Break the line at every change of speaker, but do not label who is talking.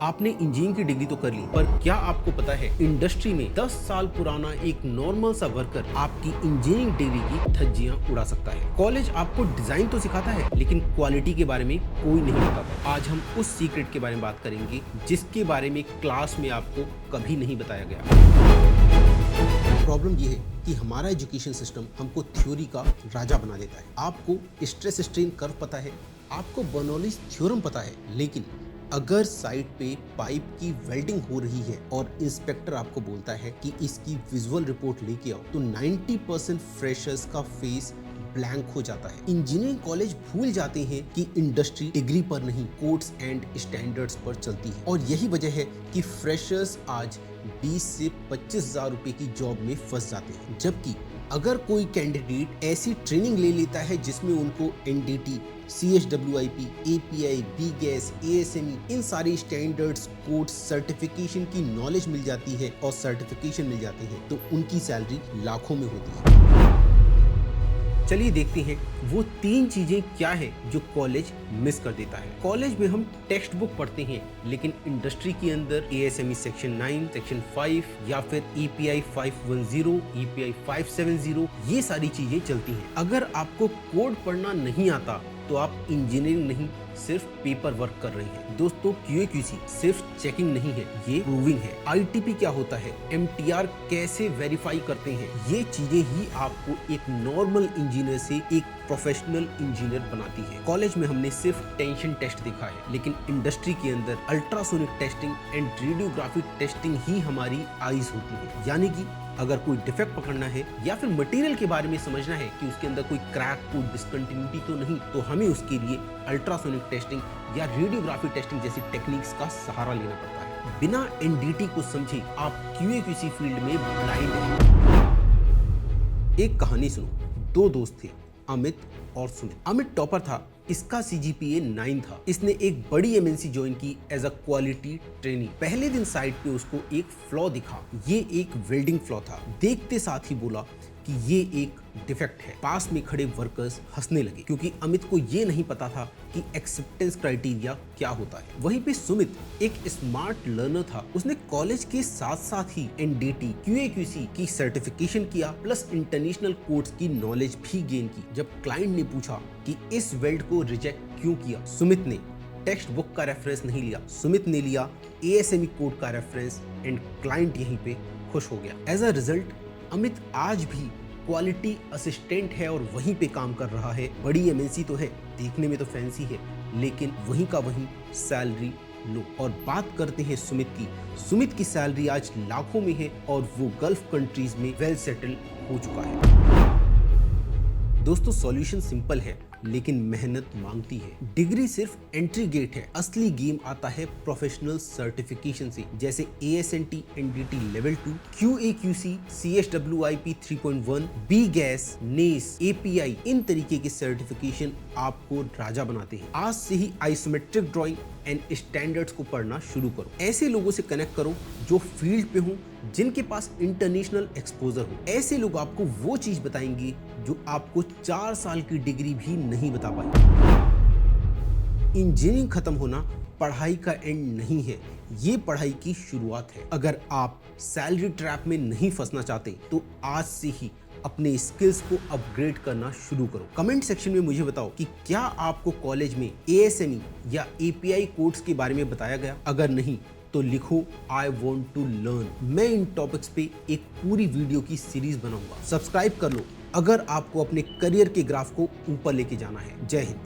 आपने इंजीनियरिंग की डिग्री तो कर ली, पर क्या आपको पता है इंडस्ट्री में 10 साल पुराना एक नॉर्मल सा वर्कर आपकी इंजीनियरिंग डिग्री की धज्जियां उड़ा सकता है। कॉलेज आपको डिजाइन तो सिखाता है, लेकिन क्वालिटी के बारे में कोई नहीं बताता। आज हम उस सीक्रेट के बारे में बात करेंगे जिसके बारे में क्लास में आपको कभी नहीं बताया गया। प्रॉब्लम ये है कि हमारा एजुकेशन सिस्टम हमको थ्योरी का राजा बना देता है। आपको स्ट्रेस स्ट्रेन कर्व पता है, आपको बर्नौलीज थ्योरम पता है, लेकिन अगर साइट पे पाइप की वेल्डिंग हो रही है और इंस्पेक्टर आपको बोलता है कि इसकी विजुअल रिपोर्ट लेके आओ, तो 90% फ्रेशर्स का फेस ब्लैंक हो जाता है। इंजीनियरिंग कॉलेज भूल जाते हैं कि इंडस्ट्री डिग्री पर नहीं, कोड्स एंड स्टैंडर्ड्स पर चलती है। और यही वजह है कि फ्रेशर्स आज 20 से 25,000 रुपए की जॉब में फंस जाते हैं। जबकि अगर कोई कैंडिडेट ऐसी ट्रेनिंग ले लेता है जिसमें उनको NDT, CHWIP, API, B-Gas, ASME इन सारी स्टैंडर्ड्स, कोड्स, सर्टिफिकेशन की नॉलेज मिल जाती है और सर्टिफिकेशन मिल जाते हैं, तो उनकी सैलरी लाखों में होती है। चलिए देखते हैं वो 3 चीजें क्या है जो कॉलेज मिस कर देता है। कॉलेज में हम टेक्स्ट बुक पढ़ते हैं, लेकिन इंडस्ट्री के अंदर ASME सेक्शन 9, सेक्शन 5 या फिर EPI 510, EPI 570 ये सारी चीजें चलती हैं। अगर आपको कोड पढ़ना नहीं आता तो आप इंजीनियरिंग नहीं, सिर्फ पेपर वर्क कर रहे हैं। दोस्तों, QA/QC सिर्फ चेकिंग नहीं है, ये प्रूविंग है। ITP क्या होता है, MTR कैसे वेरीफाई करते हैं, ये चीजें ही आपको एक नॉर्मल इंजीनियर से एक प्रोफेशनल इंजीनियर बनाती है। कॉलेज में हमने सिर्फ टेंशन टेस्ट देखा है, लेकिन इंडस्ट्री के अंदर ultrasonic testing and radiographic testing ही हमारी आईज होती है। यानी कि अगर कोई डिफेक्ट पकड़ना है या फिर मटेरियल के बारे में समझना है कि उसके अंदर कोई क्रैक, कोई डिसकंटिन्यूटी तो नहीं, तो हमें उसके लिए अल्ट्रासोनिक टेस्टिंग या रेडियोग्राफी टेस्टिंग जैसी टेक्निक्स का सहारा लेना पड़ता है। बिना NDT को समझे आप QA/QC फील्ड में ब्लाइंड हैं। एक कहानी सुनो। 2 दोस्त थे, अमित और सुमित। अमित टॉपर था, इसका CGPA 9 था। इसने एक बड़ी MNC ज्वाइन की एज अ क्वालिटी ट्रेनी। पहले दिन साइट पे उसको एक फ्लॉ दिखा। ये एक वेल्डिंग फ्लॉ था। देखते साथ ही बोला कि ये एक डिफेक्ट है। पास में खड़े वर्कर्स हंसने लगे, क्योंकि अमित को ये नहीं पता था कि एक्सेप्टेंस क्राइटेरिया क्या होता है। वहीं पे सुमित एक स्मार्ट लर्नर था। उसने कॉलेज के साथ साथ ही NDT, QA/QC की सर्टिफिकेशन किया, प्लस इंटरनेशनल कोड्स की नॉलेज भी गेन की। जब क्लाइंट ने पूछा कि इस वेल्ड को रिजेक्ट क्यों किया, सुमित ने टेक्स्ट बुक का रेफरेंस नहीं लिया, सुमित ने लिया ASME कोड का रेफरेंस, एंड क्लाइंट यहीं पे खुश हो गया। एज अ रिजल्ट अमित आज भी क्वालिटी असिस्टेंट है और वहीं पे काम कर रहा है। बड़ी MNC तो है, देखने में तो फैंसी है, लेकिन वहीं का वहीं सैलरी लो। और बात करते हैं सुमित की। सुमित की सैलरी आज लाखों में है और वो गल्फ कंट्रीज में वेल सेटल हो चुका है। दोस्तों, सॉल्यूशन सिंपल है, लेकिन मेहनत मांगती है। डिग्री सिर्फ एंट्री गेट है, असली गेम आता है प्रोफेशनल सर्टिफिकेशन से, जैसे ASNT NDT level 2, QA/QC, CHWIP 3.1, B-Gas, NACE, API इन तरीके के सर्टिफिकेशन आपको राजा बनाते हैं। आज से ही आइसोमेट्रिक ड्राइंग एंड स्टैंडर्ड्स को पढ़ना शुरू करो। ऐसे लोगों से कनेक्ट करो जो फील्ड पे हो, जिनके पास इंटरनेशनल एक्सपोजर हो। ऐसे लोग आपको वो चीज बताएंगे जो आपको 4 साल की डिग्री भी नहीं बता पाई। इंजीनियरिंग खत्म होना पढ़ाई का एंड नहीं है, ये पढ़ाई की शुरुआत है। अगर आप सैलरी ट्रैप में नहीं फंसना चाहते, तो आज से ही अपने स्किल्स को अपग्रेड करना शुरू करो। कमेंट सेक्शन में मुझे बताओ कि क्या आपको कॉलेज में ASME या API कोड्स के बारे में बताया गया। अगर नहीं तो लिखो I want to learn। मैं इन टॉपिक्स पे एक पूरी वीडियो की सीरीज बनाऊंगा। सब्सक्राइब कर लो अगर आपको अपने करियर के ग्राफ को ऊपर लेके जाना है। जय हिंद।